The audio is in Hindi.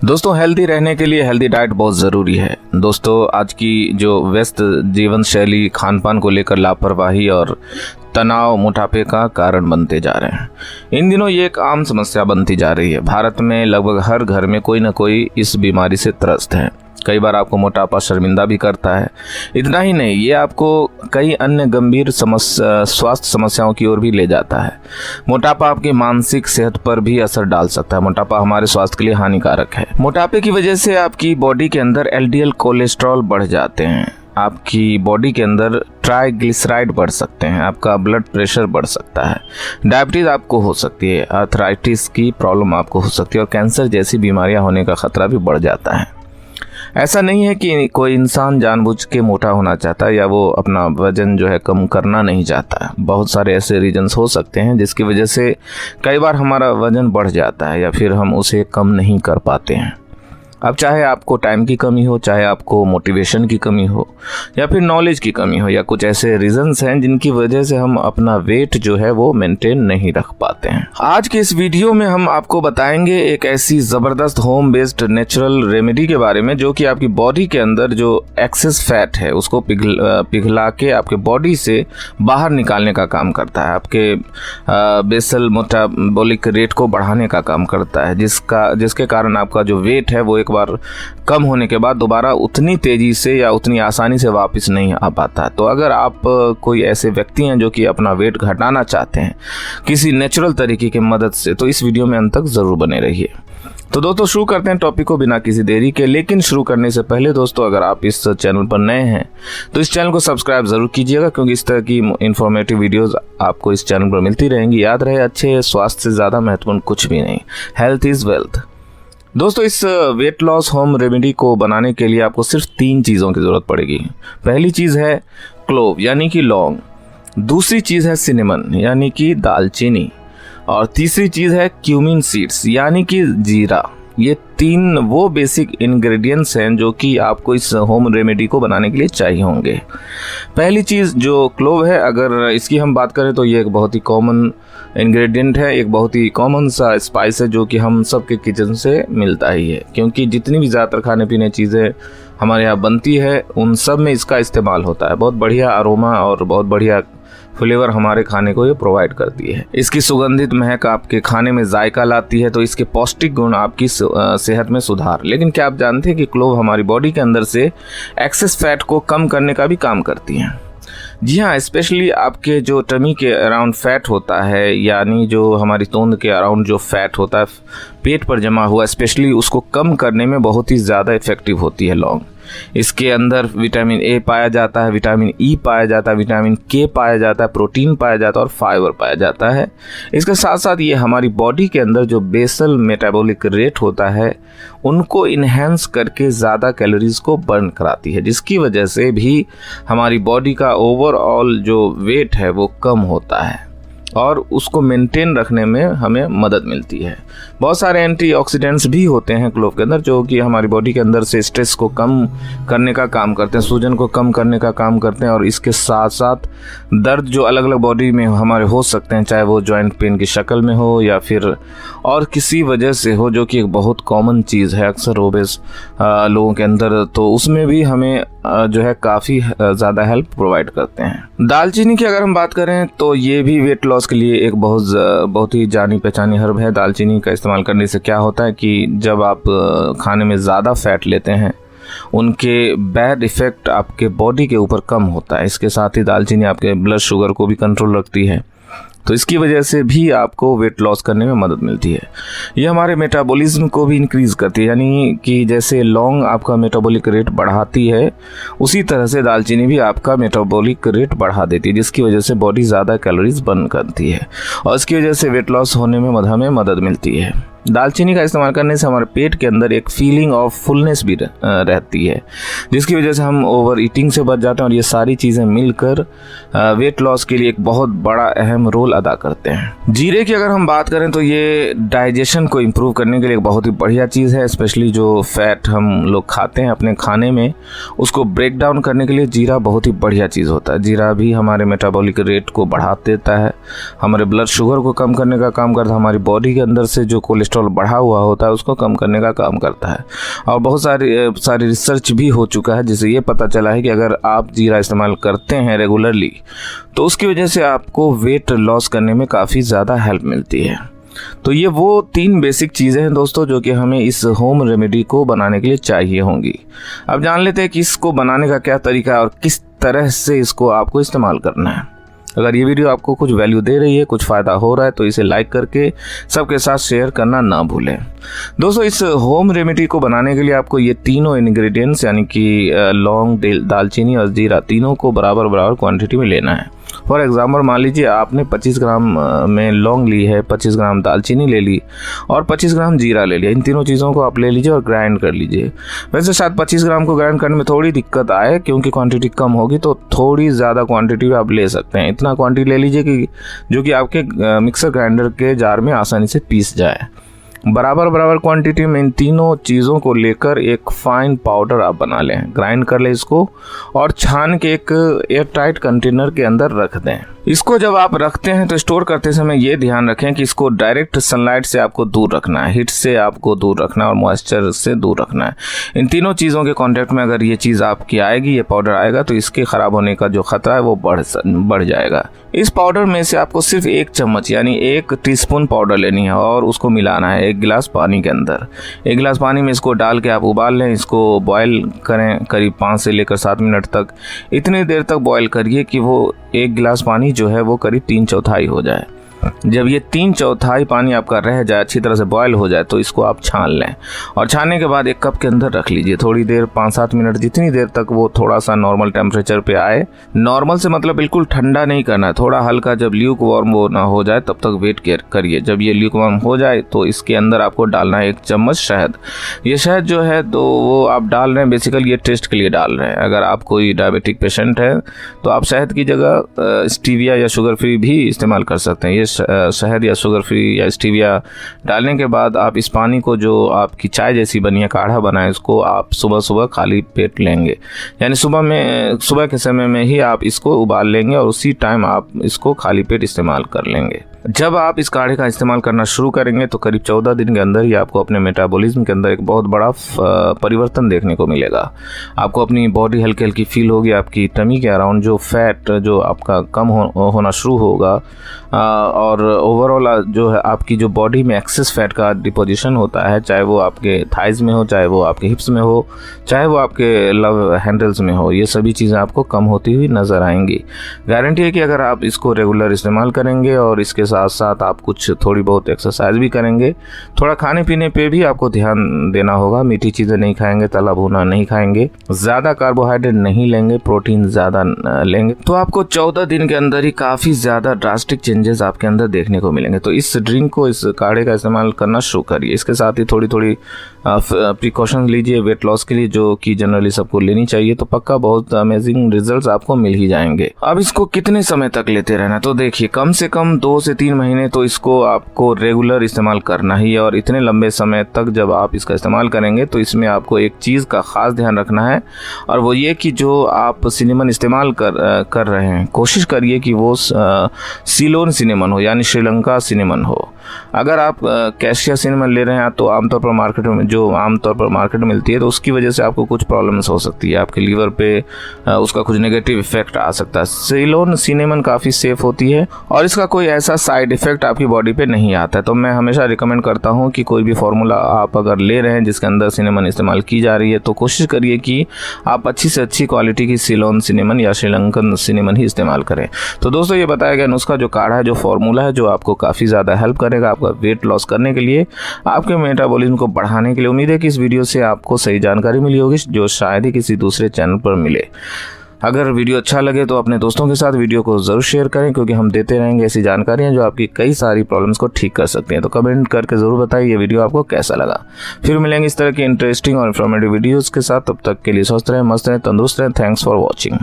दोस्तों, हेल्दी रहने के लिए हेल्दी डाइट बहुत ज़रूरी है। दोस्तों, आज की जो व्यस्त जीवन शैली खान पान को लेकर लापरवाही और तनाव मोटापे का कारण बनते जा रहे हैं। इन दिनों ये एक आम समस्या बनती जा रही है। भारत में लगभग हर घर में कोई ना कोई इस बीमारी से त्रस्त है। कई बार आपको मोटापा शर्मिंदा भी करता है। इतना ही नहीं, ये आपको कई अन्य गंभीर स्वास्थ्य समस्याओं की ओर भी ले जाता है। मोटापा आपकी मानसिक सेहत पर भी असर डाल सकता है। मोटापा हमारे स्वास्थ्य के लिए हानिकारक है। मोटापे की वजह से आपकी बॉडी के अंदर एलडीएल कोलेस्ट्रॉल बढ़ जाते हैं। आपकी बॉडी के अंदर ट्राइग्लिसराइड बढ़ सकते हैं। आपका ब्लड प्रेशर बढ़ सकता है। डायबिटीज़ आपको हो सकती है। आर्थराइटिस की प्रॉब्लम आपको हो सकती है और कैंसर जैसी बीमारियां होने का खतरा भी बढ़ जाता है। ऐसा नहीं है कि कोई इंसान जानबूझ के मोटा होना चाहता है या वो अपना वजन जो है कम करना नहीं चाहता। बहुत सारे ऐसे रीजंस हो सकते हैं जिसकी वजह से कई बार हमारा वजन बढ़ जाता है या फिर हम उसे कम नहीं कर पाते हैं। अब चाहे आपको टाइम की कमी हो, चाहे आपको मोटिवेशन की कमी हो या फिर नॉलेज की कमी हो, या कुछ ऐसे रीजंस हैं जिनकी वजह से हम अपना वेट जो है वो मेंटेन नहीं रख पाते हैं। आज के इस वीडियो में हम आपको बताएंगे एक ऐसी ज़बरदस्त होम बेस्ड नेचुरल रेमेडी के बारे में जो कि आपकी बॉडी के अंदर जो एक्सेस फैट है उसको पिघला के आपके बॉडी से बाहर निकालने का काम करता है। आपके बेसल मेटाबॉलिक रेट को बढ़ाने का काम करता है, जिसके कारण आपका जो वेट है वो एक बार कम होने के बाद दोबारा उतनी तेजी से या उतनी आसानी से वापस नहीं आ पाता। तो अगर आप कोई ऐसे व्यक्ति हैं जो कि अपना वेट घटाना चाहते हैं किसी नेचुरल तरीके की मदद से, तो इस वीडियो में अंत तक ज़रूर बने रहिए। तो दोस्तों, शुरू करते हैं टॉपिक को बिना किसी देरी के। लेकिन शुरू करने से पहले दोस्तों, अगर आप इस चैनल पर नए हैं तो इस चैनल को सब्सक्राइब ज़रूर कीजिएगा, क्योंकि इस तरह की इन्फॉर्मेटिव वीडियोज़ आपको इस चैनल पर मिलती रहेंगी। याद रहे, अच्छे स्वास्थ्य से ज़्यादा महत्वपूर्ण कुछ भी नहीं। Health is wealth. दोस्तों, इस वेट लॉस होम रेमेडी को बनाने के लिए आपको सिर्फ 3 चीज़ों की ज़रूरत पड़ेगी। पहली चीज़ है क्लोव यानी कि लौंग, दूसरी चीज़ है सिनेमन यानी कि दालचीनी, और तीसरी चीज़ है क्यूमिन सीड्स यानी कि जीरा। ये 3 वो बेसिक इंग्रेडिएंट्स हैं जो कि आपको इस होम रेमेडी को बनाने के लिए चाहिए होंगे। पहली चीज़ जो क्लोव है, अगर इसकी हम बात करें तो ये एक बहुत ही कॉमन इंग्रेडिएंट है, एक बहुत ही कॉमन सा स्पाइस है जो कि हम सब के किचन से मिलता ही है, क्योंकि जितनी भी ज़्यादातर खाने पीने चीज़ें हमारे यहाँ बनती है उन सब में इसका इस्तेमाल होता है। बहुत बढ़िया अरोमा और बहुत बढ़िया फ्लेवर हमारे खाने को ये प्रोवाइड करती है। इसकी सुगंधित महक आपके खाने में जायका लाती है, तो इसके पौष्टिक गुण आपकी सेहत में सुधार। लेकिन क्या आप जानते हैं कि क्लोव हमारी बॉडी के अंदर से एक्सेस फैट को कम करने का भी काम करती हैं? जी हाँ, स्पेशली आपके जो टमी के अराउंड फैट होता है, यानी जो हमारी तोंद के अराउंड जो फैट होता है पेट पर जमा हुआ, स्पेशली उसको कम करने में बहुत ही ज़्यादा इफेक्टिव होती है लौंग। इसके अंदर विटामिन ए पाया जाता है, विटामिन ई पाया जाता है, विटामिन के पाया जाता है, प्रोटीन पाया जाता है और फाइबर पाया जाता है। इसके साथ साथ ये हमारी बॉडी के अंदर जो बेसल मेटाबॉलिक रेट होता है उनको इन्हेंस करके ज़्यादा कैलोरीज को बर्न कराती है, जिसकी वजह से भी हमारी बॉडी का ओवरऑल जो वेट है वो कम होता है और उसको मेंटेन रखने में हमें मदद मिलती है। बहुत सारे एंटीऑक्सीडेंट्स भी होते हैं क्लोव के अंदर जो कि हमारी बॉडी के अंदर से स्ट्रेस को कम करने का काम करते हैं, सूजन को कम करने का काम करते हैं, और इसके साथ साथ दर्द जो अलग अलग बॉडी में हमारे हो सकते हैं, चाहे वो जॉइंट पेन की शक्ल में हो या फिर और किसी वजह से हो, जो कि एक बहुत कॉमन चीज़ है अक्सर ओबेस लोगों के अंदर, तो उसमें भी हमें जो है काफ़ी ज़्यादा हेल्प प्रोवाइड करते हैं। दालचीनी की अगर हम बात करें तो ये भी वेट लॉस के लिए एक बहुत ही जानी पहचानी हर्ब है। दालचीनी का इस्तेमाल करने से क्या होता है कि जब आप खाने में ज़्यादा फैट लेते हैं उनके बैड इफ़ेक्ट आपके बॉडी के ऊपर कम होता है। इसके साथ ही दालचीनी आपके ब्लड शुगर को भी कंट्रोल रखती है, तो इसकी वजह से भी आपको वेट लॉस करने में मदद मिलती है। ये हमारे मेटाबॉलिज्म को भी इंक्रीज़ करती है, यानी कि जैसे लौंग आपका मेटाबॉलिक रेट बढ़ाती है उसी तरह से दालचीनी भी आपका मेटाबॉलिक रेट बढ़ा देती है, जिसकी वजह से बॉडी ज़्यादा कैलोरीज बर्न करती है और इसकी वजह से वेट लॉस होने में हमें मदद मिलती है। दालचीनी का इस्तेमाल करने से हमारे पेट के अंदर एक फीलिंग ऑफ फुलनेस भी रहती है, जिसकी वजह से हम ओवर ईटिंग से बच जाते हैं, और ये सारी चीज़ें मिलकर वेट लॉस के लिए एक बहुत बड़ा अहम रोल अदा करते हैं। जीरे की अगर हम बात करें तो ये डाइजेशन को इम्प्रूव करने के लिए एक बहुत ही बढ़िया चीज़ है। स्पेशली जो फैट हम लोग खाते हैं अपने खाने में उसको ब्रेक डाउन करने के लिए जीरा बहुत ही बढ़िया चीज़ होता है। जीरा भी हमारे मेटाबॉलिक रेट को बढ़ा देता है, हमारे ब्लड शुगर को कम करने का काम करता है, हमारी बॉडी के अंदर से जो कोलेस्ट्रॉल कोलेस्ट्रॉल बढ़ा हुआ होता है उसको कम करने का काम करता है। और बहुत सारी रिसर्च भी हो चुका है जिससे ये पता चला है कि अगर आप जीरा इस्तेमाल करते हैं रेगुलरली तो उसकी वजह से आपको वेट लॉस करने में काफ़ी ज़्यादा हेल्प मिलती है। तो ये वो 3 बेसिक चीज़ें हैं दोस्तों जो कि हमें इस होम रेमेडी को बनाने के लिए चाहिए होंगी। अब जान लेते हैं कि इसको बनाने का क्या तरीका है और किस तरह से इसको आपको इस्तेमाल करना है। अगर ये वीडियो आपको कुछ वैल्यू दे रही है, कुछ फ़ायदा हो रहा है तो इसे लाइक करके सबके साथ शेयर करना ना भूलें। दोस्तों इस होम रेमेडी को बनाने के लिए आपको ये तीनों इंग्रेडिएंट्स यानी कि लौंग, दालचीनी और जीरा तीनों को बराबर क्वांटिटी में लेना है। फॉर एग्जाम्पल मान लीजिए आपने 25 ग्राम में लौंग ली है, 25 ग्राम दालचीनी ले ली और 25 ग्राम जीरा ले लिया। इन तीनों चीज़ों को आप ले लीजिए और ग्राइंड कर लीजिए। वैसे शायद 25 ग्राम को ग्राइंड करने में थोड़ी दिक्कत आए क्योंकि क्वांटिटी कम होगी, तो थोड़ी ज़्यादा क्वांटिटी आप ले सकते हैं। इतना क्वांटिटी ले लीजिए कि जो कि आपके मिक्सर ग्राइंडर के जार में आसानी से पीस जाए। बराबर क्वांटिटी में इन तीनों चीज़ों को लेकर एक फाइन पाउडर आप बना लें, ग्राइंड कर लें इसको और छान के एक एयर टाइट कंटेनर के अंदर रख दें। इसको जब आप रखते हैं तो स्टोर करते समय ये ध्यान रखें कि इसको डायरेक्ट सनलाइट से आपको दूर रखना है, हीट से आपको दूर रखना है और मॉइस्चर से दूर रखना है। इन तीनों चीज़ों के कांटेक्ट में अगर ये चीज़ आपकी आएगी, ये पाउडर आएगा, तो इसके ख़राब होने का जो खतरा है वो बढ़ जाएगा। इस पाउडर में से आपको सिर्फ 1 चम्मच यानी 1 टीस्पून पाउडर लेनी है और उसको मिलाना है 1 गिलास पानी के अंदर। 1 गिलास पानी में इसको डाल के आप उबाल लें। इसको बॉयल करें करीब 5 से लेकर 7 मिनट तक। इतनी देर तक बॉयल करिए कि वो 1 गिलास पानी जो है वो करीब 3/4 हो जाए। जब ये 3/4 पानी आपका रह जाए, अच्छी तरह से बॉयल हो जाए, तो इसको आप छान लें और छानने के बाद एक कप के अंदर रख लीजिए थोड़ी देर, 5-7 मिनट, जितनी देर तक वो थोड़ा सा नॉर्मल टेम्परेचर पे आए। नॉर्मल से मतलब बिल्कुल ठंडा नहीं करना है, थोड़ा हल्का, जब ल्यूक वार्म वो ना हो जाए तब तक वेट करिए। जब ये ल्यूक वार्म हो जाए तो इसके अंदर आपको डालना है 1 चम्मच शहद। ये शहद जो है तो वो आप डाल रहे हैं बेसिकली ये टेस्ट के लिए डाल रहे हैं। अगर आप कोई डायबिटिक पेशेंट है तो आप शहद की जगह स्टीविया या शुगर फ्री भी इस्तेमाल कर सकते हैं। ये शहद या शुगर फ्री या स्टीविया डालने के बाद आप इस पानी को, जो आपकी चाय जैसी बनी है, काढ़ा बना है, इसको आप सुबह खाली पेट लेंगे। यानी सुबह के समय में ही आप इसको उबाल लेंगे और उसी टाइम आप इसको खाली पेट इस्तेमाल कर लेंगे। जब आप इस काढ़े का इस्तेमाल करना शुरू करेंगे तो करीब 14 दिन के अंदर ही आपको अपने मेटाबॉलिज्म के अंदर एक बहुत बड़ा परिवर्तन देखने को मिलेगा। आपको अपनी बॉडी हल्की हल्की फील होगी, आपकी टमी के अराउंड जो फैट जो आपका कम होना शुरू होगा और ओवरऑल जो है आपकी जो बॉडी में एक्सेस फैट का डिपोजिशन होता है, चाहे वो आपके थाइज में हो, चाहे वो आपके हिप्स में हो, चाहे वो आपके लव हैंडल्स में हो, ये सभी चीज़ें आपको कम होती हुई नज़र आएंगी। गारंटी है कि अगर आप इसको रेगुलर इस्तेमाल करेंगे और इसके साथ साथ आप कुछ थोड़ी बहुत एक्सरसाइज भी करेंगे, थोड़ा खाने पीने पे भी आपको ध्यान देना होगा। मीठी चीज़ें नहीं खाएंगे, तला भुना नहीं खाएंगे, ज़्यादा कार्बोहाइड्रेट नहीं लेंगे, प्रोटीन ज़्यादा लेंगे, तो आपको 14 दिन के अंदर ही काफ़ी ज़्यादा ड्रास्टिक चेंजेस आपके अंदर देखने को मिलेंगे। तो इस ड्रिंक को, इस काढ़े का इस्तेमाल करना शुरू करिए। इसके साथ ही थोड़ी प्रिकॉशन लीजिए वेट लॉस के लिए, जो कि जनरली सबको लेनी चाहिए, तो पक्का बहुत अमेजिंग रिजल्ट्स आपको मिल ही जाएंगे। अब इसको कितने समय तक लेते रहना, तो देखिए कम से कम 2 से 3 महीने तो इसको आपको रेगुलर इस्तेमाल करना ही है। और इतने लंबे समय तक जब आप इसका इस्तेमाल करेंगे तो इसमें आपको एक चीज़ का ख़ास ध्यान रखना है, और वो ये कि जो आप सिनेमन इस्तेमाल कर रहे हैं, कोशिश करिए कि वो सीलोन सिनेमन हो, यानी श्रीलंका सिनेमन हो। अगर आप कैशिया सिनेमन ले रहे हैं तो आमतौर पर मार्केट में मिलती है, तो उसकी वजह से आपको कुछ प्रॉब्लम्स हो सकती है, आपके लीवर पे उसका कुछ नेगेटिव इफेक्ट आ सकता है। सीलोन सिनेमन काफ़ी सेफ होती है और इसका कोई ऐसा साइड इफेक्ट आपकी बॉडी पे नहीं आता है। तो मैं हमेशा रिकमेंड करता हूँ कि कोई भी फार्मूला आप अगर ले रहे हैं जिसके अंदर सिनेमन इस्तेमाल की जा रही है, तो कोशिश करिए कि आप अच्छी से अच्छी क्वालिटी की सीलोन सिनेमन या श्रीलंकन सिनेमन ही इस्तेमाल करें। तो दोस्तों ये बताया गया नुस्खा, जो काढ़ा है, जो फार्मूला है, जो आपको काफ़ी ज़्यादा हेल्प करेगा आपका वेट लॉस करने के लिए, आपके मेटाबॉलिज्म को बढ़ाने के लिए। उम्मीद है कि इस वीडियो से आपको सही जानकारी मिली होगी जो शायद ही किसी दूसरे चैनल पर मिले। अगर वीडियो अच्छा लगे तो अपने दोस्तों के साथ वीडियो को ज़रूर शेयर करें, क्योंकि हम देते रहेंगे ऐसी जानकारियां जो आपकी कई सारी प्रॉब्लम्स को ठीक कर सकती हैं। तो कमेंट करके ज़रूर बताइए ये वीडियो आपको कैसा लगा। फिर मिलेंगे इस तरह की इंटरेस्टिंग और इन्फॉर्मेटिव वीडियोज़ के साथ। तब तक के लिए स्वस्थ रहें, मस्त रहें, तंदुरुस्त रहें। Thanks for watching.